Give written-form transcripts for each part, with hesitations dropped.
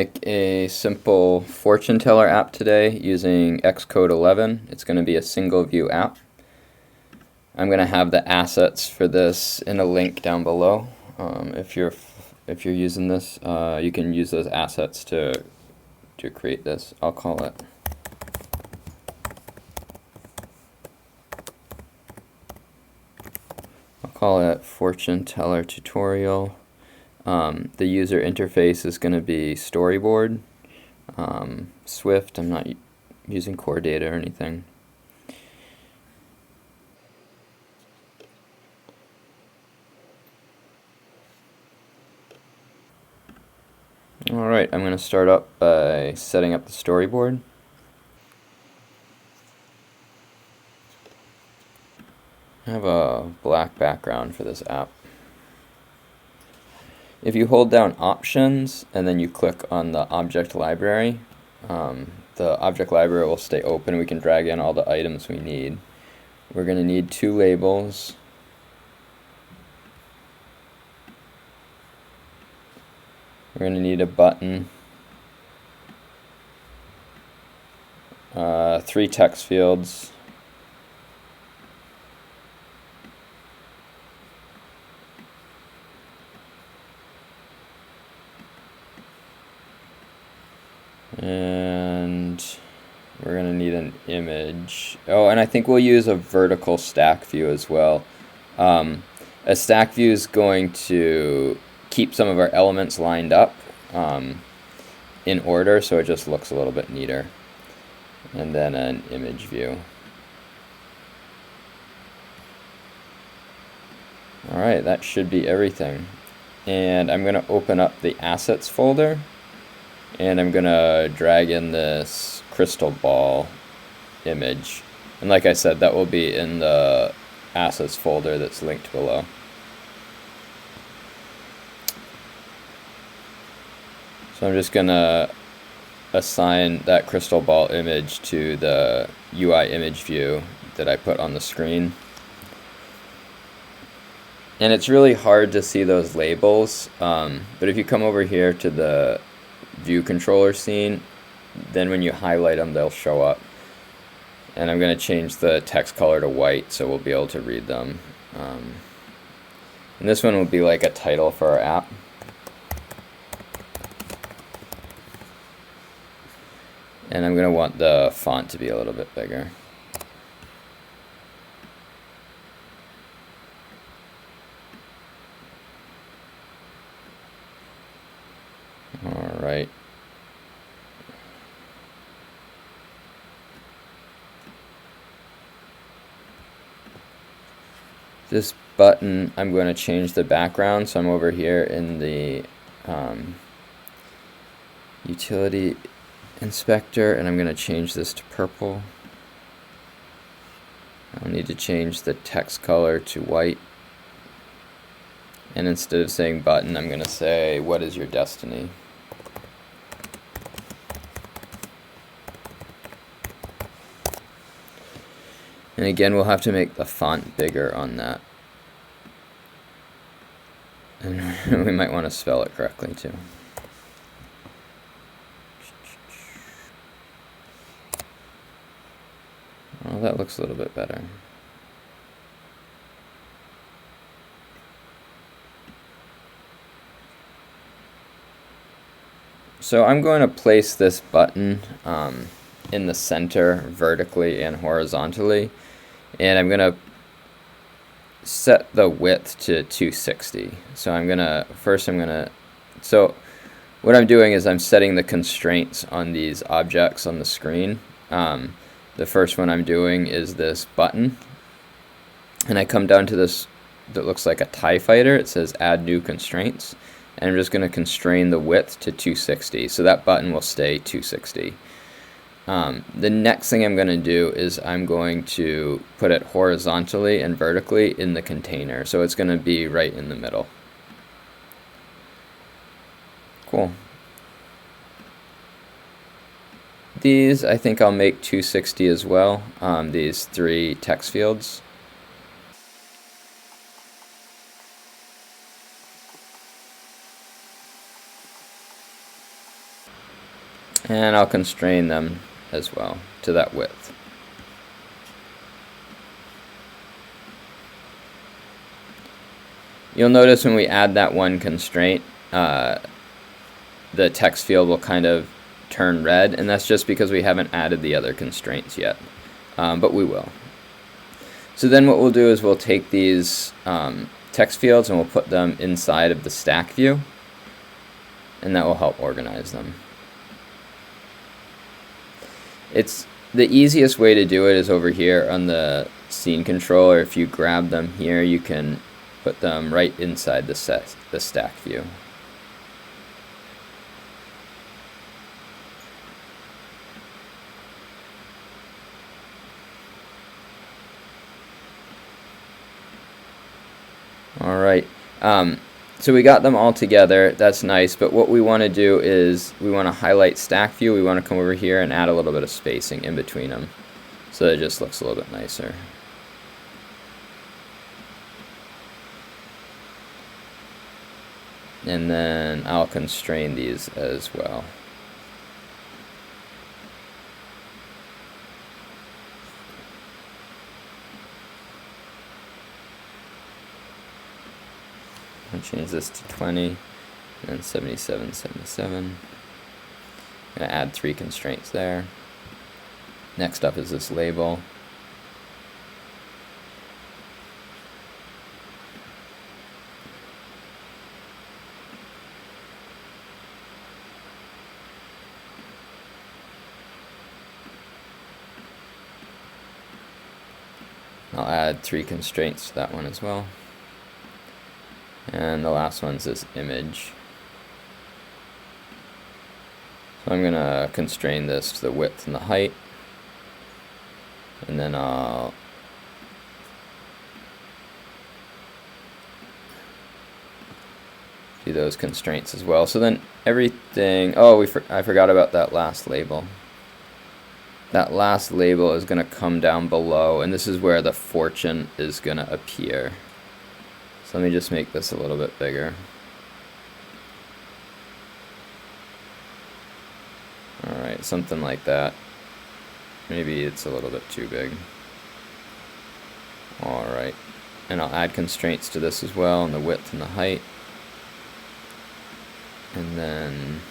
make a simple fortune teller app today using Xcode 11. It's going to be a single view app. I'm going to have the assets for this in a link down below. If you're using this, you can use those assets to create this. I'll call it fortune teller tutorial. The user interface is going to be Storyboard, Swift. I'm not using core data or anything. Alright, I'm going to start up by setting up the storyboard. I have a black background for this app. If you hold down Options and then you click on the object library, the object library will stay open. We can drag in all the items we need. We're going to need 2 labels. We're going to need a button, 3 text fields, and we're going to need an image. Oh, and I think we'll use a vertical stack view as well. A stack view is going to keep some of our elements lined up in order, so it just looks a little bit neater. And then an image view. Alright, that should be everything. And I'm going to open up the assets folder, and I'm going to drag in this crystal ball image. And like I said, that will be in the assets folder that's linked below. So I'm just going to assign that crystal ball image to the UI image view that I put on the screen. And it's really hard to see those labels, but if you come over here to the view controller scene, then when you highlight them, they'll show up. And I'm going to change the text color to white so we'll be able to read them. And this one will be like a title for our app. And I'm going to want the font to be a little bit bigger. Alright. This button, I'm going to change the background, so I'm over here in the utility inspector, and I'm going to change this to purple. I'll need to change the text color to white, and instead of saying button, I'm going to say, what is your destiny? And again, we'll have to make the font bigger on that, and we might want to spell it correctly too. Well, that looks a little bit better. So I'm going to place this button in the center vertically and horizontally, and I'm going to set the width to 260. So so what I'm doing is I'm setting the constraints on these objects on the screen. The first one I'm doing is this button, and I come down to this that looks like a TIE fighter. It says add new constraints, and I'm just going to constrain the width to 260, so that button will stay 260. The next thing I'm going to do is I'm going to put it horizontally and vertically in the container, so it's going to be right in the middle. Cool. These I think I'll make 260 as well, these 3 text fields. And I'll constrain them as well to that width. You'll notice when we add that one constraint, the text field will kind of turn red, and that's just because we haven't added the other constraints yet, but we will. So then what we'll do is we'll take these text fields and we'll put them inside of the stack view, and that will help organize them. It's the easiest way to do it is over here on the scene controller. If you grab them here, you can put them right inside the stack view. All right. So we got them all together. That's nice. But what we want to do is we want to highlight stack view. We want to come over here and add a little bit of spacing in between them, so that it just looks a little bit nicer. And then I'll constrain these as well. I'll change this to 20, and then 77, 77. I'm going to add 3 constraints there. Next up is this label. I'll add 3 constraints to that one as well. And the last one's this image. So I'm going to constrain this to the width and the height. And then I'll do those constraints as well. So then everything, oh, I forgot about that last label. That last label is going to come down below, and this is where the fortune is going to appear. So let me just make this a little bit bigger. Alright, something like that. Maybe it's a little bit too big. Alright, and I'll add constraints to this as well, and the width and the height. And then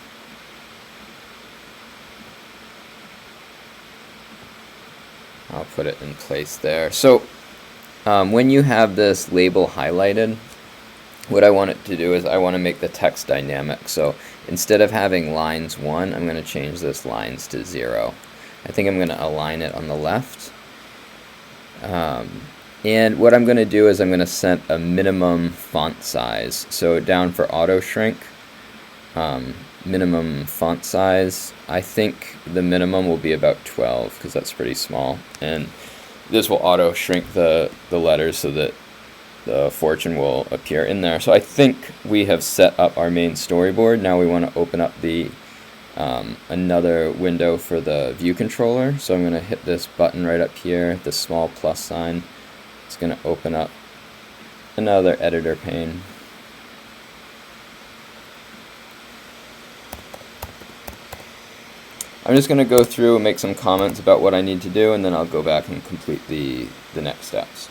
I'll put it in place there. So when you have this label highlighted, what I want it to do is I want to make the text dynamic. So instead of having lines 1, I'm going to change this lines to 0. I think I'm going to align it on the left. And what I'm going to do is I'm going to set a minimum font size. So down for auto shrink, minimum font size, I think the minimum will be about 12 because that's pretty small. And this will auto shrink the letters so that the fortune will appear in there. So I think we have set up our main storyboard. Now we want to open up the another window for the view controller. So I'm going to hit this button right up here, the small plus sign. It's going to open up another editor pane. I'm just going to go through and make some comments about what I need to do, and then I'll go back and complete the next steps.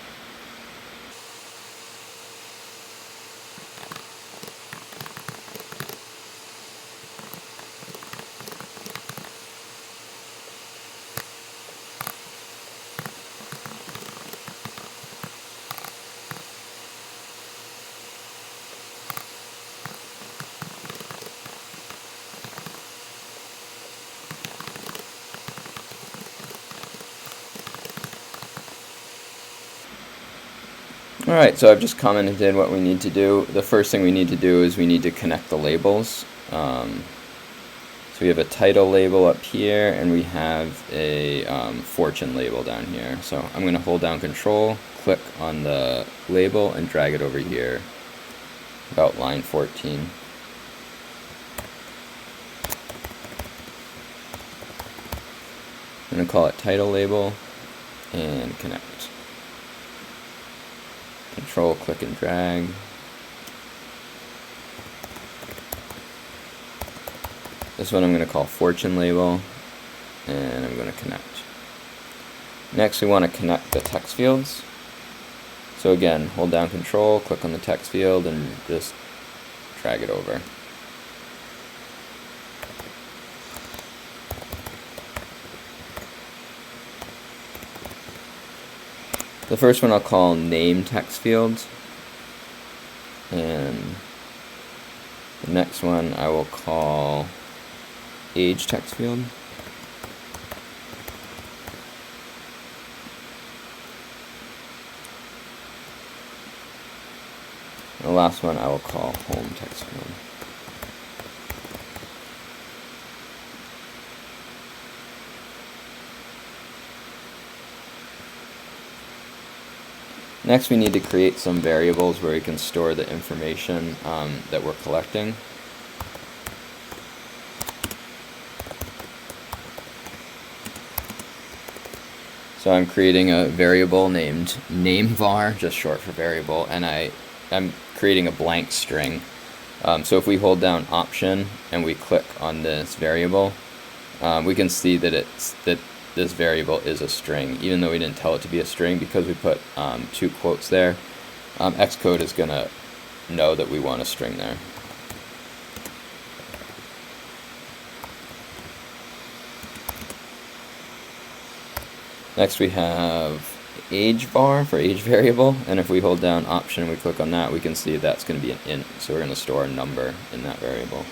Alright, so I've just commented what we need to do. The first thing we need to do is we need to connect the labels. So we have a title label up here, and we have a fortune label down here. So I'm going to hold down Control, click on the label, and drag it over here, about line 14. I'm going to call it title label, and connect. Control, click, and drag. This one I'm going to call fortune label, and I'm going to connect. Next we want to connect the text fields. So again, hold down Control, click on the text field, and just drag it over. The first one I'll call name text field, and the next one I will call age text field. The last one I will call home text field. Next we need to create some variables where we can store the information that we're collecting. So I'm creating a variable named nameVar, just short for variable, and I'm creating a blank string. So if we hold down Option and we click on this variable, we can see that this variable is a string, even though we didn't tell it to be a string, because we put 2 quotes there. Xcode is going to know that we want a string there. Next we have age var for age variable, and if we hold down Option and we click on that, we can see that's going to be an int, so we're going to store a number in that variable.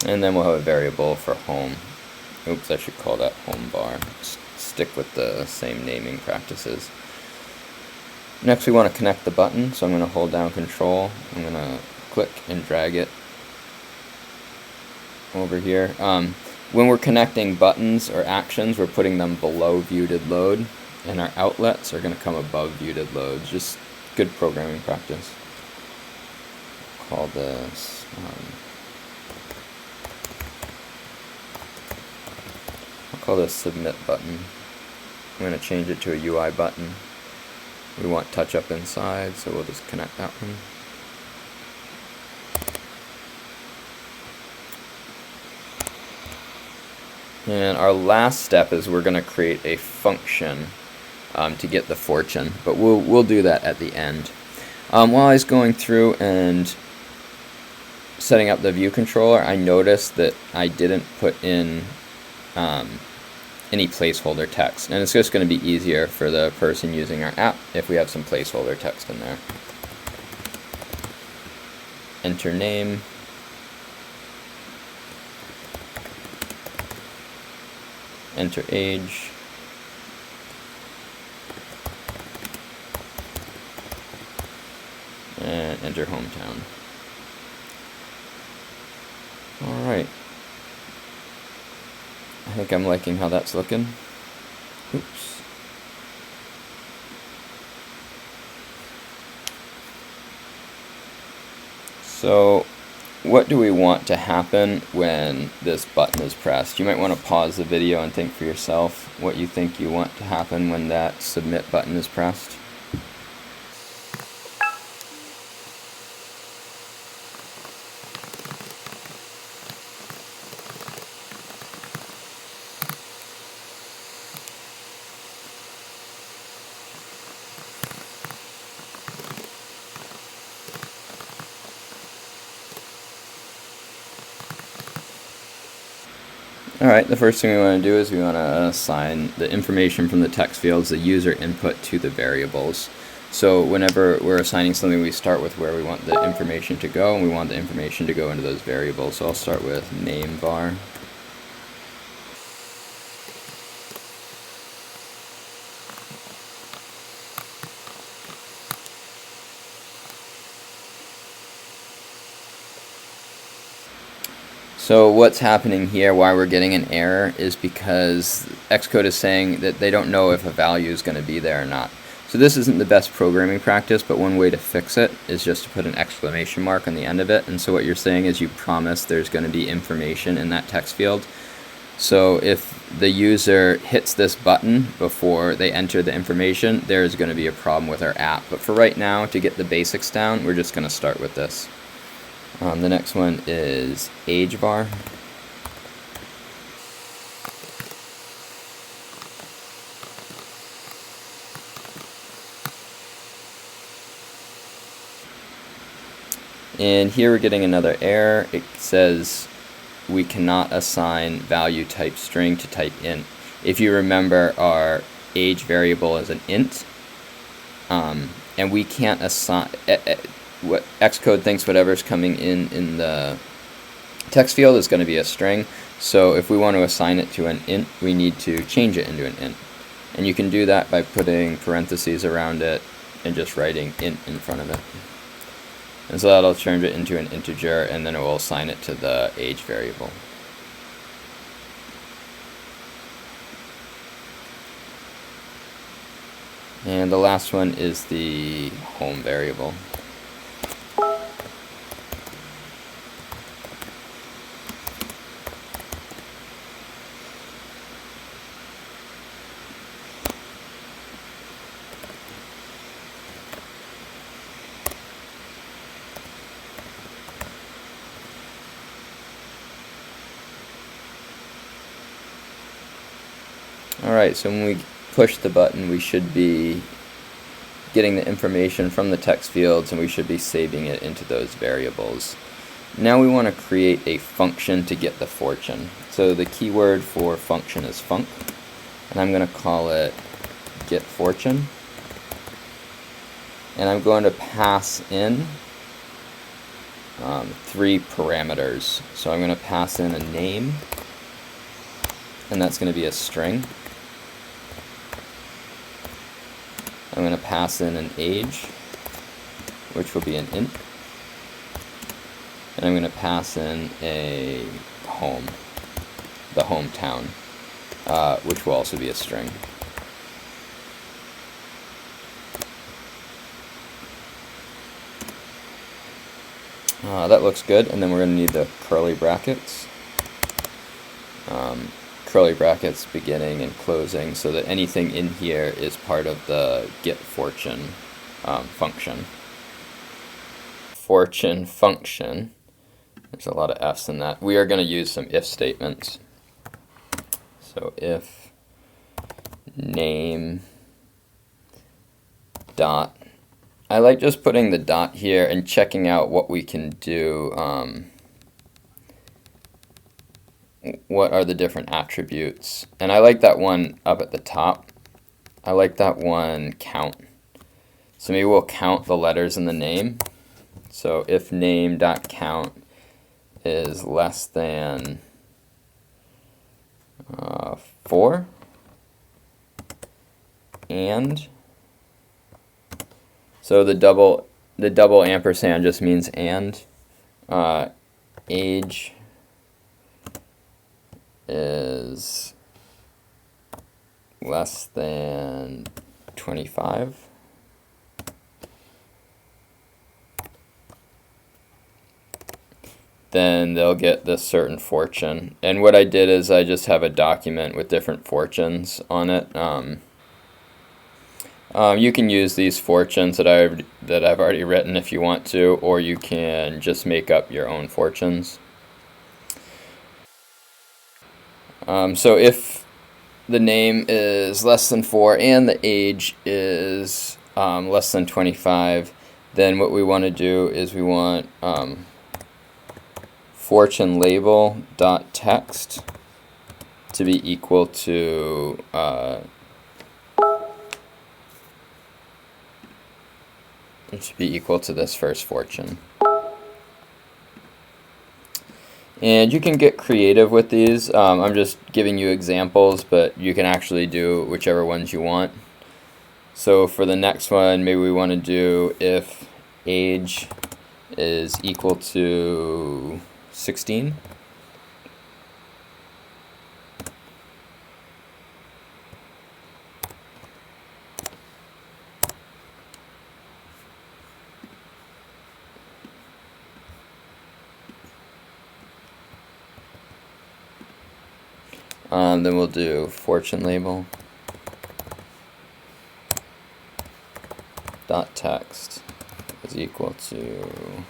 And then we'll have a variable for home. Oops, I should call that home bar. Stick with the same naming practices. Next we want to connect the button, so I'm going to hold down Control. I'm going to click and drag it over here. When we're connecting buttons or actions, we're putting them below view.did_load, and our outlets are going to come above view.did_load. Just good programming practice. Call this I'll call this submit button. I'm going to change it to a UI button. We want touch up inside, so we'll just connect that one. And our last step is we're going to create a function to get the fortune, but we'll do that at the end. While I was going through and setting up the view controller, I noticed that I didn't put in any placeholder text, and it's just going to be easier for the person using our app if we have some placeholder text in there. Enter name, enter age, and enter hometown. Alright. I think I'm liking how that's looking. Oops. So, what do we want to happen when this button is pressed? You might want to pause the video and think for yourself what you think you want to happen when that submit button is pressed. Alright, the first thing we want to do is we want to assign the information from the text fields, the user input, to the variables. So whenever we're assigning something, we start with where we want the information to go, and we want the information to go into those variables. So I'll start with nameVar. So what's happening here, why we're getting an error, is because Xcode is saying that they don't know if a value is going to be there or not. So this isn't the best programming practice, but one way to fix it is just to put an exclamation mark on the end of it. And so what you're saying is you promise there's going to be information in that text field. So if the user hits this button before they enter the information, there's going to be a problem with our app. But for right now, to get the basics down, we're just going to start with this. The next one is age var. And here we're getting another error. It says we cannot assign value type string to type int. If you remember, our age variable is an int, and we can't assign. What Xcode thinks whatever's coming in the text field is going to be a string. So if we want to assign it to an int, we need to change it into an int. And you can do that by putting parentheses around it and just writing int in front of it. And so that'll turn it into an integer, and then it will assign it to the age variable. And the last one is the home variable. Alright, so when we push the button, we should be getting the information from the text fields, and we should be saving it into those variables. Now we want to create a function to get the fortune. So the keyword for function is func, and I'm going to call it get fortune. And I'm going to pass in 3 parameters. So I'm going to pass in a name, and that's going to be a string. I'm going to pass in an age, which will be an int. And I'm going to pass in a home, the hometown, which will also be a string. That looks good, and then we're going to need the curly brackets. Curly brackets beginning and closing, so that anything in here is part of the get fortune function. Fortune function, there's a lot of F's in that. We are going to use some if statements. So if name dot, I like just putting the dot here and checking out what we can do. What are the different attributes? And I like that one up at the top. I like that one count. So maybe we'll count the letters in the name. So if name.count is less than 4, and so the double ampersand just means and. Age is less than 25. Then they'll get this certain fortune. And what I did is I just have a document with different fortunes on it. You can use these fortunes that I've already written if you want to, or you can just make up your own fortunes. So if the name is less than 4 and the age is less than 25, then what we want to do is we want fortune label dot text to be equal to this first fortune. And you can get creative with these. I'm just giving you examples, but you can actually do whichever ones you want. So for the next one, maybe we want to do if age is equal to 16. Then we'll do fortune label dot text is equal to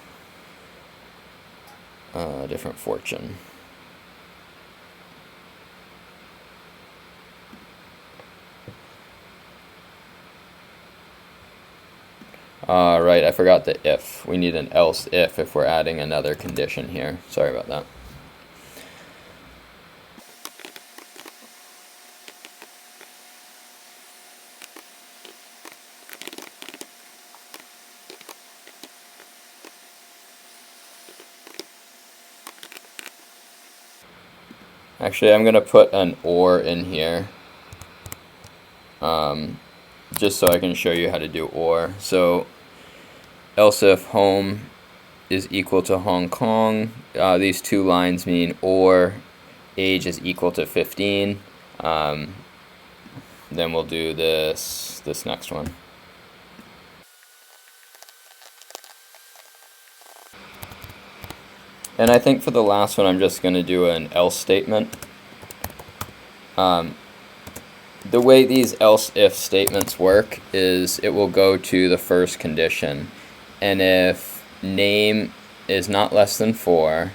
different fortune. Right, I forgot the if. We need an else if we're adding another condition here. Sorry about that. Actually, I'm going to put an or in here, just so I can show you how to do or. So, else if home is equal to Hong Kong, these two lines mean or age is equal to 15. Then we'll do this next one. And I think for the last one, I'm just going to do an else statement. The way these else-if statements work is it will go to the first condition. And if name is not less than 4,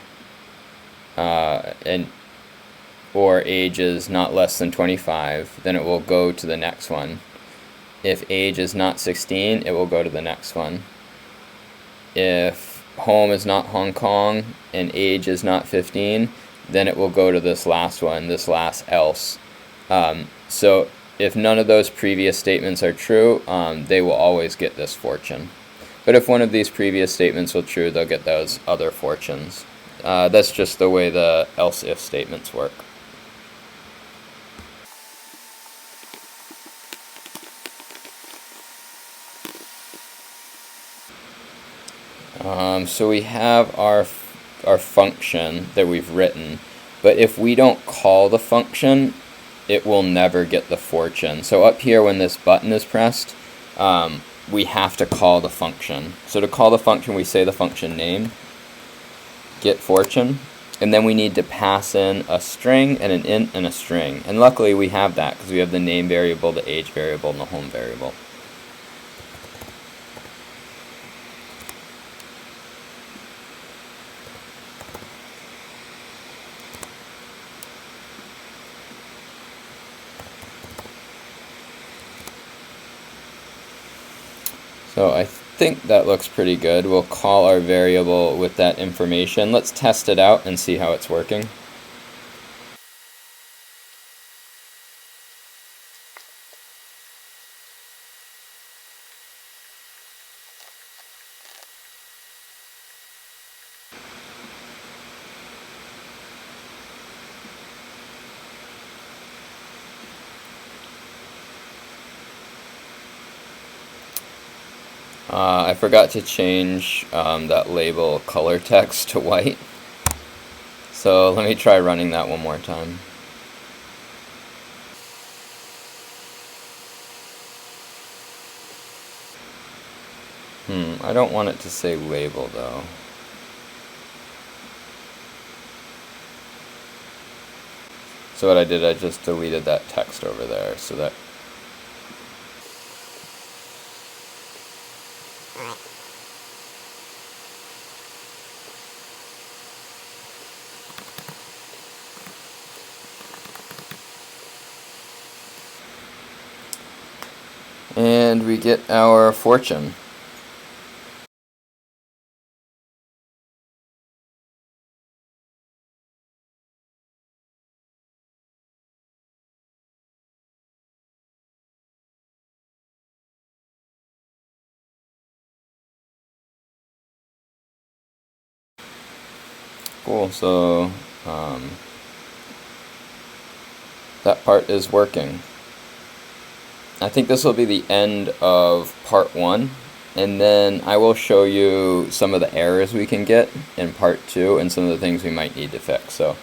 or age is not less than 25, then it will go to the next one. If age is not 16, it will go to the next one. If home is not Hong Kong and age is not 15, then it will go to this last one, this last else. So if none of those previous statements are true, they will always get this fortune. But if one of these previous statements will true, they'll get those other fortunes. That's just the way the else-if statements work. So we have our function that we've written, but if we don't call the function, it will never get the fortune. So up here when this button is pressed, we have to call the function. So to call the function, we say the function name, get fortune, and then we need to pass in a string and an int and a string. And luckily we have that because we have the name variable, the age variable, and the home variable. So I think that looks pretty good. We'll call our variable with that information. Let's test it out and see how it's working. I forgot to change that label color text to white. So let me try running that one more time. I don't want it to say label though. So what I did, I just deleted that text over there so that and we get our fortune. Cool, so that part is working. I think this will be the end of part 1, and then I will show you some of the errors we can get in part 2 and some of the things we might need to fix. So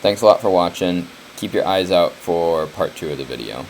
thanks a lot for watching. Keep your eyes out for part 2 of the video.